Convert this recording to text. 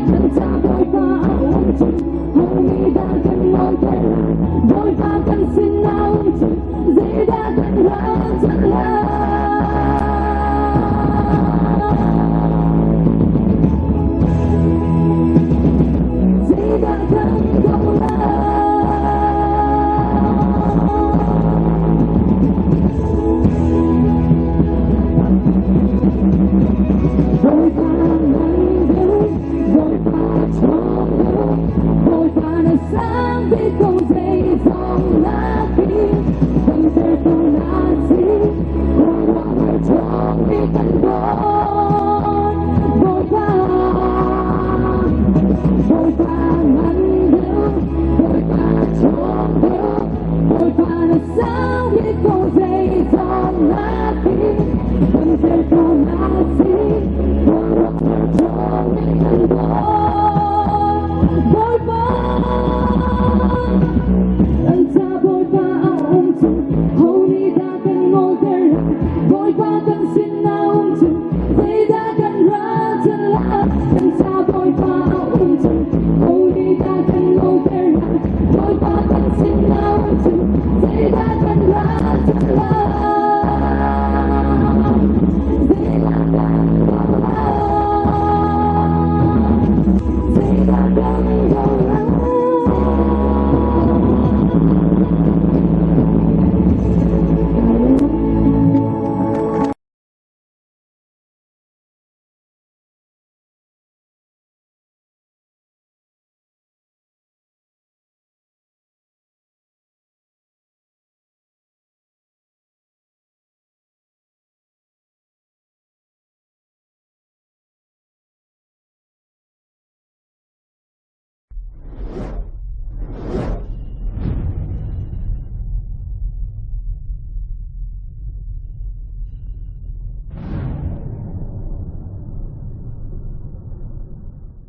thân ta vội vã ung dung hồng đã cần ngón tay vội vã cần xin ung dung dễ đã cần hơn thật là dễ đã cần không là vội vã ngày đêm vội vã cho vội vã nơi sáng biết không dễ dòng lá kia không thể không là gì vội vã người cho đi tận vội vã ngày